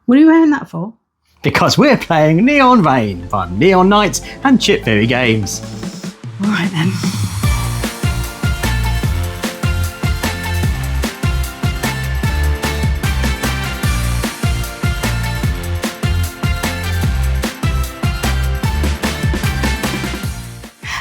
What are you wearing that for? Because we're playing Neon Rain by Neon Knights and Chip Theory Games. All right then.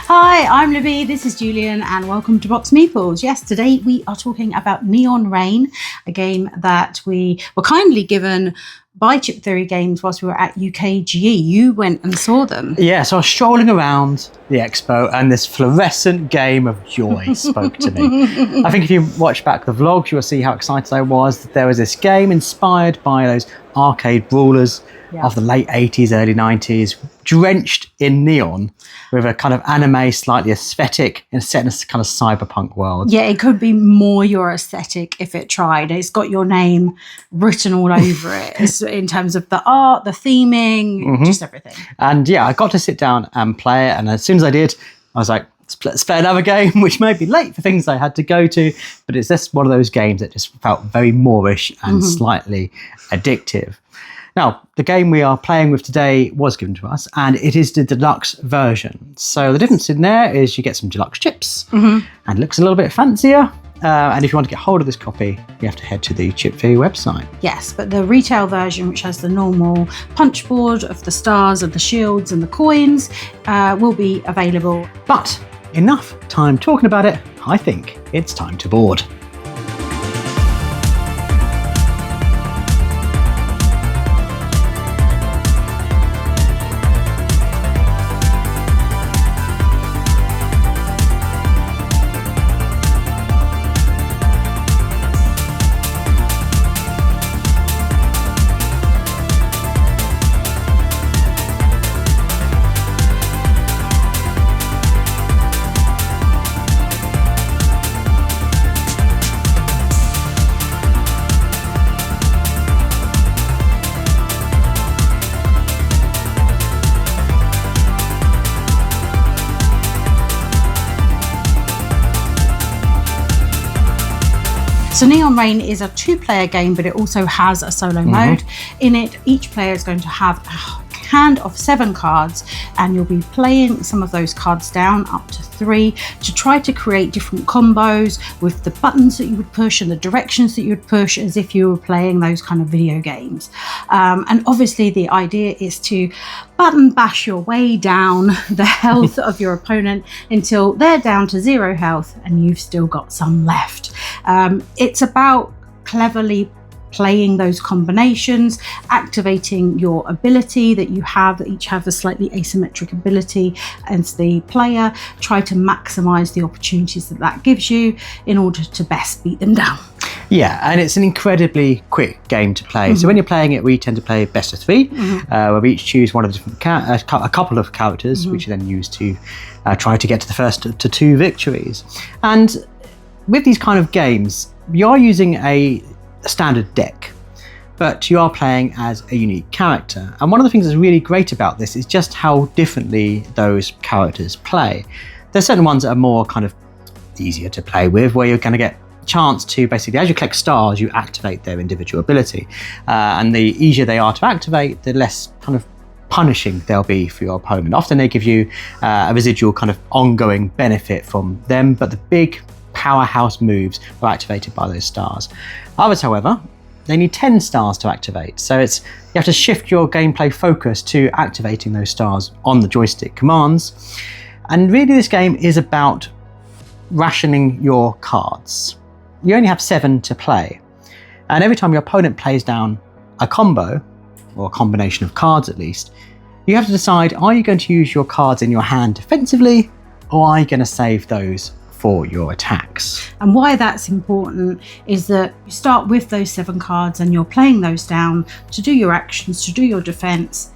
Hi, I'm Libby, this is Julian, and welcome to Box Meeples. Yes, today we are talking about Neon Rain, a game that we were kindly given by Chip Theory Games whilst we were at UKGE. You went and saw them. Yeah, so I was strolling around the expo and this fluorescent game of joy spoke to me. I think if you watch back the vlogs, you'll see how excited I was that there was this game inspired by those arcade brawlers of the late 80s, early 90s, drenched in neon with a kind of anime, slightly aesthetic, and set in a kind of cyberpunk world. Yeah, it could be more your aesthetic if it tried. It's got your name written all over it in terms of the art, the theming, just everything. And yeah, I got to sit down and play it. And as soon as I did, I was like, let's play another game, which may be late for things I had to go to. But it's just one of those games that just felt very Moorish and slightly addictive. Now, the game we are playing with today was given to us, and it is the deluxe version. So the difference in there is you get some deluxe chips, and it looks a little bit fancier. And if you want to get hold of this copy, you have to head to the Chip Theory website. Yes, but the retail version, which has the normal punch board of the stars and the shields and the coins, will be available. But enough time talking about it. I think it's time to board. So Neon Rain is a two-player game, but it also has a solo mode. In it, each player is going to have a hand of 7 cards, and you'll be playing some of those cards down up to 3 to try to create different combos with the buttons that you would push and the directions that you would push, as if you were playing those kind of video games. And obviously the idea is to button bash your way down the health of your opponent until they're down to 0 health and you've still got some left. It's about cleverly playing those combinations, activating your ability that you have, that each have a slightly asymmetric ability, and the player try to maximize the opportunities that that gives you in order to best beat them down. Yeah, and it's an incredibly quick game to play. So when you're playing it, we tend to play best of 3, where we each choose one of the different a couple of characters, which you then use to try to get to the first to 2 victories. And with these kind of games, you are using a standard deck, but you are playing as a unique character. And one of the things that's really great about this is just how differently those characters play. There's certain ones that are more kind of easier to play with, where you're going to get a chance to basically, as you collect stars, you activate their individual ability. And the easier they are to activate, the less kind of punishing they'll be for your opponent. Often they give you a residual kind of ongoing benefit from them, but the big powerhouse moves are activated by those stars. Others, however, they need 10 stars to activate. So you have to shift your gameplay focus to activating those stars on the joystick commands. And really this game is about rationing your cards. You only have 7 to play. And every time your opponent plays down a combo, or a combination of cards at least, you have to decide, are you going to use your cards in your hand defensively, or are you going to save those for your attacks? And why that's important is that you start with those 7 cards and you're playing those down to do your actions, to do your defense,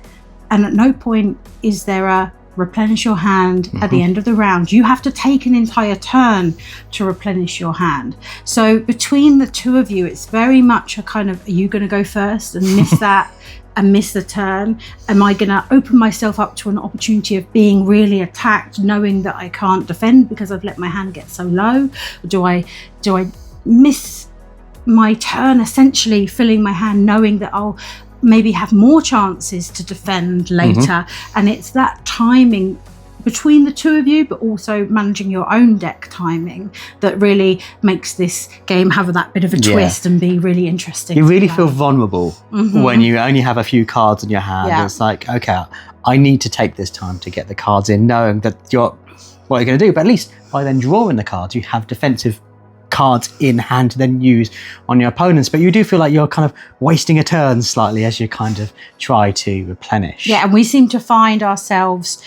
and at no point is there a replenish your hand at the end of the round. You have to take an entire turn to replenish your hand. So between the two of you, it's very much a kind of, are you going to go first and miss that and miss the turn? Am I going to open myself up to an opportunity of being really attacked, knowing that I can't defend because I've let my hand get so low? Or do I miss my turn, essentially filling my hand, knowing that I'll maybe have more chances to defend later. And it's that timing between the two of you, but also managing your own deck timing that really makes this game have that bit of a twist and be really interesting. You really feel vulnerable when you only have a few cards in your hand. It's like, okay, I need to take this time to get the cards in, knowing that what you're going to do. But at least by then drawing the cards, you have defensive cards in hand to then use on your opponents. But you do feel like you're kind of wasting a turn slightly as you kind of try to replenish. Yeah, and we seem to find ourselves,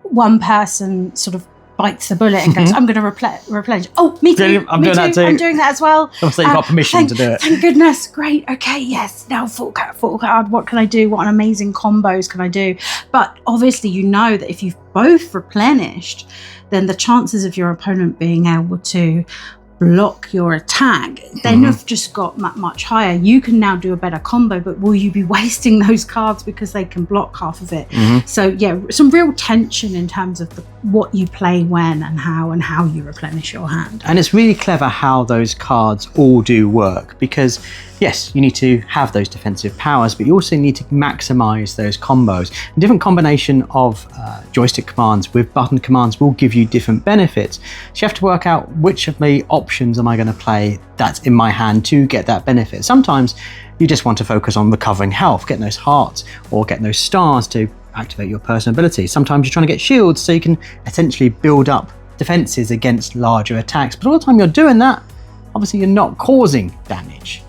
one person sort of bites the bullet and goes, I'm going to replenish. Oh, me too. I'm doing that too. I'm doing that as well. Obviously, you've got permission to do it. Thank goodness. Great. Okay, yes. Now full card. What can I do? What amazing combos can I do? But obviously, you know that if you've both replenished, then the chances of your opponent being able to block your attack then have just got much higher. You can now do a better combo, but will you be wasting those cards because they can block half of it? So yeah, some real tension in terms of what you play when and how you replenish your hand. And it's really clever how those cards all do work, because yes, you need to have those defensive powers, but you also need to maximize those combos. A different combination of joystick commands with button commands will give you different benefits. So you have to work out which of the options am I going to play that's in my hand to get that benefit. Sometimes you just want to focus on recovering health, getting those hearts or getting those stars to activate your personal ability. Sometimes you're trying to get shields so you can essentially build up defenses against larger attacks. But all the time you're doing that, obviously you're not causing damage.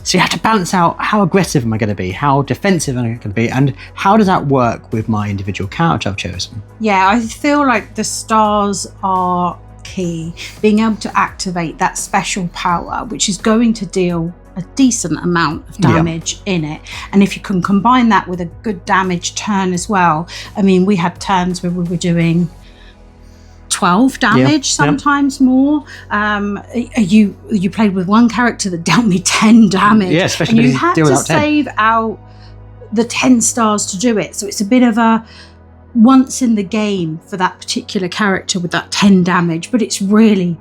So you have to balance out, how aggressive am I going to be? How defensive am I going to be? And how does that work with my individual character I've chosen? Yeah, I feel like the stars are key. Being able to activate that special power, which is going to deal a decent amount of damage in it. And if you can combine that with a good damage turn as well. I mean, we had turns where we were doing 12 damage, sometimes more. You played with one character that dealt me 10 damage. Yeah, especially and you had to save out the 10 stars to do it. So it's a bit of a once in the game for that particular character with that 10 damage, but it's really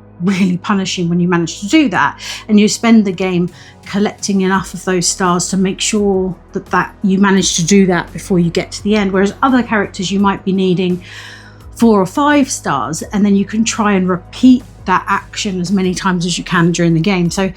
punishing when you manage to do that, and you spend the game collecting enough of those stars to make sure that you manage to do that before you get to the end. Whereas other characters, you might be needing 4 or 5 stars, and then you can try and repeat that action as many times as you can during the game. So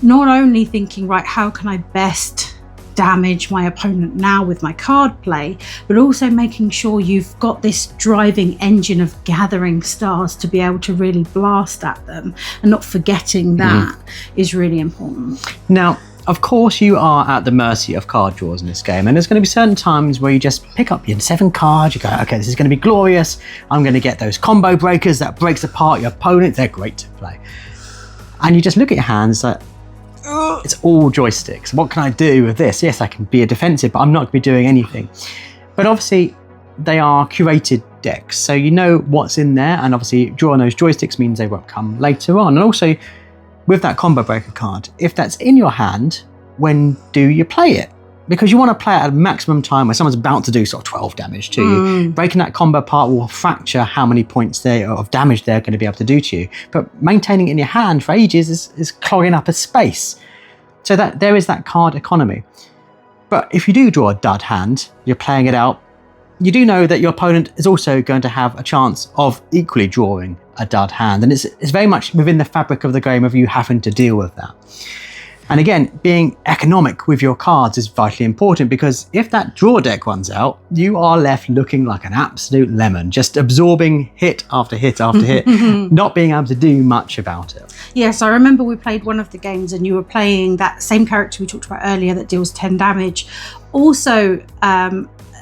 not only thinking, right, how can I best damage my opponent now with my card play, but also making sure you've got this driving engine of gathering stars to be able to really blast at them, and not forgetting that is really important. Now, of course, you are at the mercy of card draws in this game, and there's going to be certain times where you just pick up your 7 cards, you go, okay, this is going to be glorious, I'm going to get those combo breakers that breaks apart your opponent, they're great to play. And you just look at your hands like, it's all joysticks. What can I do with this? Yes, I can be a defensive, but I'm not going to be doing anything. But obviously, they are curated decks, so you know what's in there, and obviously drawing those joysticks means they won't come later on. And also, with that combo breaker card, if that's in your hand, when do you play it? Because you want to play it at a maximum time where someone's about to do sort of 12 damage to you. Breaking that combo apart will fracture how many points of damage they're going to be able to do to you. But maintaining it in your hand for ages is clogging up a space. So that there is that card economy. But if you do draw a dud hand, you're playing it out, you do know that your opponent is also going to have a chance of equally drawing a dud hand. And it's very much within the fabric of the game of you having to deal with that. And again, being economic with your cards is vitally important, because if that draw deck runs out, you are left looking like an absolute lemon, just absorbing hit after hit after hit, not being able to do much about it. Yes, I remember we played one of the games and you were playing that same character we talked about earlier that deals 10 damage. Also,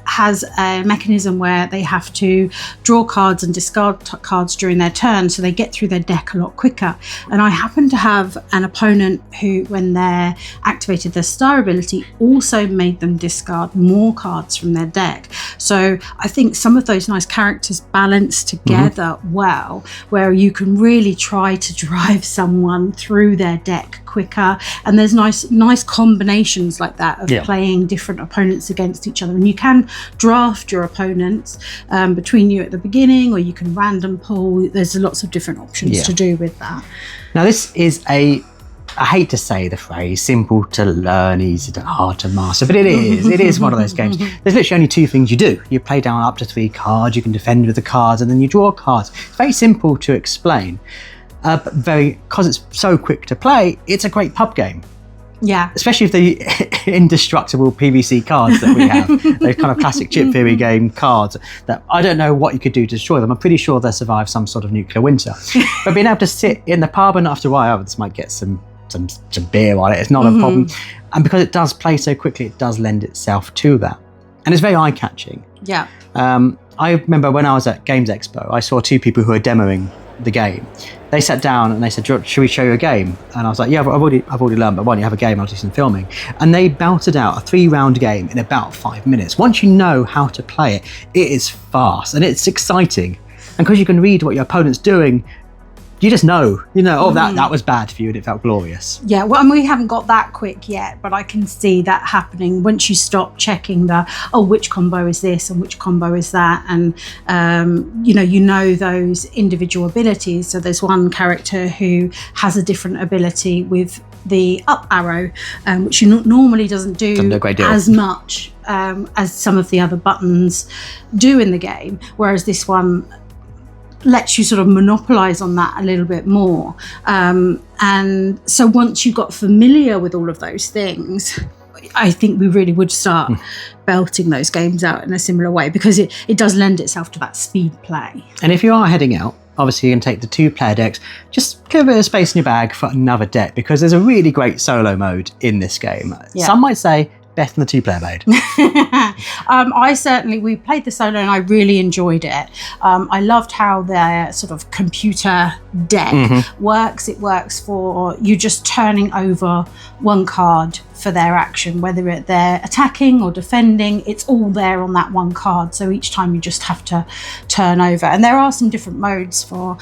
has a mechanism where they have to draw cards and discard cards during their turn, so they get through their deck a lot quicker. And I happen to have an opponent who, when they activated their star ability, also made them discard more cards from their deck. So I think some of those nice characters balance together well, where you can really try to drive someone through their deck quicker. And there's nice combinations like that of playing different opponents against each other. And you can draft your opponents between you at the beginning, or you can random pull. There's lots of different options to do with that. Now, this is a I hate to say the phrase simple to learn, easy to hard to master, but it is one of those games. There's literally only 2 things you do. You play down up to 3 cards, you can defend with the cards, and then you draw cards. It's very simple to explain, but because it's so quick to play, it's a great pub game. Yeah. Especially if the indestructible PVC cards that we have, those kind of classic chip theory game cards that I don't know what you could do to destroy them. I'm pretty sure they'll survive some sort of nuclear winter. But being able to sit in the pub and after a while, this might get some beer on it, it's not a problem. And because it does play so quickly, it does lend itself to that. And it's very eye-catching. Yeah. I remember when I was at Games Expo, I saw 2 people who were demoing the game. They sat down and they said, should we show you a game? And I was like, yeah, I've already learned, but why don't you have a game? I'll do some filming. And they belted out a 3-round game in about 5 minutes. Once you know how to play it, it is fast and it's exciting. And because you can read what your opponent's doing, you just know, that was bad for you and it felt glorious. Yeah, well, and we haven't got that quick yet, but I can see that happening once you stop checking which combo is this and which combo is that. And, you know those individual abilities. So there's one character who has a different ability with the up arrow, which normally doesn't do a great deal. As much as some of the other buttons do in the game. Whereas this one lets you sort of monopolize on that a little bit more. And so once you got familiar with all of those things, I think we really would start belting those games out in a similar way, because it does lend itself to that speed play. And if you are heading out, obviously you can take the 2-player decks, just clear a bit of space in your bag for another deck, because there's a really great solo mode in this game. Yeah. Some might say better than the 2-player mode. We played the solo and I really enjoyed it. I loved how their sort of computer deck works. It works for you just turning over 1 card for their action, whether they're attacking or defending, it's all there on that 1 card. So each time you just have to turn over. And there are some different modes for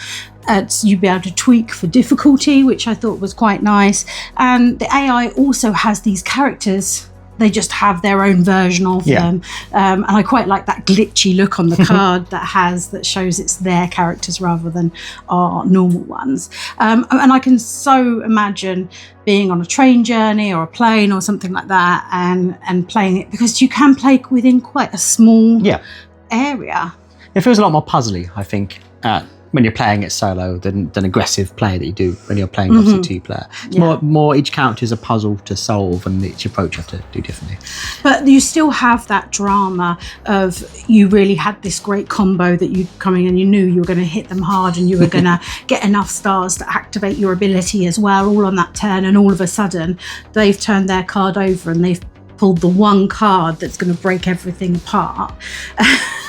you'd be able to tweak for difficulty, which I thought was quite nice. And the AI also has these characters. They just have their own version of them. And I quite like that glitchy look on the card that shows it's their characters rather than our normal ones. And I can so imagine being on a train journey or a plane or something like that and playing it, because you can play within quite a small area. It feels a lot more puzzly, I think, when you're playing it solo than aggressive play that you do when you're playing obviously 2-player. It's more each character is a puzzle to solve, and each approach you have to do differently. But you still have that drama of you really had this great combo that you'd come in and you knew you were going to hit them hard and you were going to get enough stars to activate your ability as well, all on that turn, and all of a sudden they've turned their card over and they've pulled the 1 card that's going to break everything apart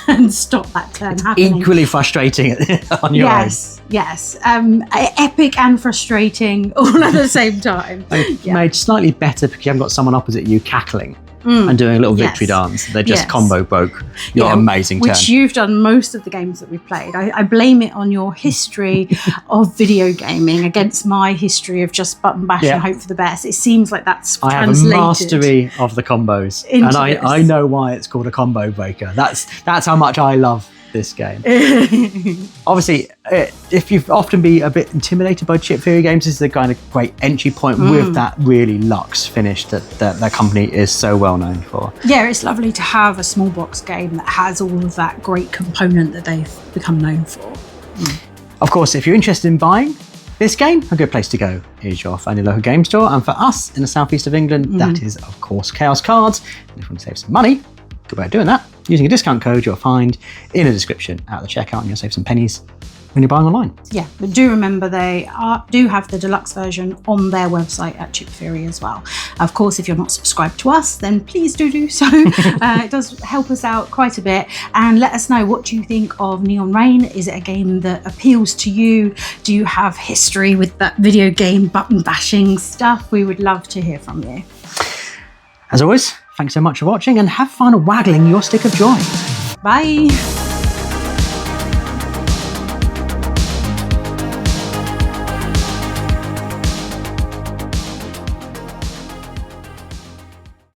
and stop that turn happening. Equally frustrating on your own. Yes. Epic and frustrating all at the same time. Made slightly better because you haven't got someone opposite you cackling and doing a little victory dance. They just combo broke your amazing turn. Which you've done most of the games that we've played. I blame it on your history of video gaming against my history of just button bash and hope for the best. It seems like that's translated. I have a mastery of the combos, and I know why it's called a combo breaker. That's how much I love this game. Obviously, if you've often be a bit intimidated by chip theory games, this is a kind of great entry point with that really luxe finish that company is so well known for. Yeah, it's lovely to have a small box game that has all of that great component that they've become known for. Of course, if you're interested in buying this game, a good place to go is your friendly local game store. And for us in the southeast of England, that is, of course, Chaos Cards. And if you want to save some money, good way of doing that, using a discount code you'll find in the description at the checkout, and you'll save some pennies when you're buying online. Yeah, but do remember they do have the deluxe version on their website at Chip Theory as well. Of course, if you're not subscribed to us, then please do so. It does help us out quite a bit. And let us know, what do you think of Neon Rain? Is it a game that appeals to you? Do you have history with that video game button bashing stuff? We would love to hear from you. As always, thanks so much for watching, and have fun waggling your stick of joy. Bye.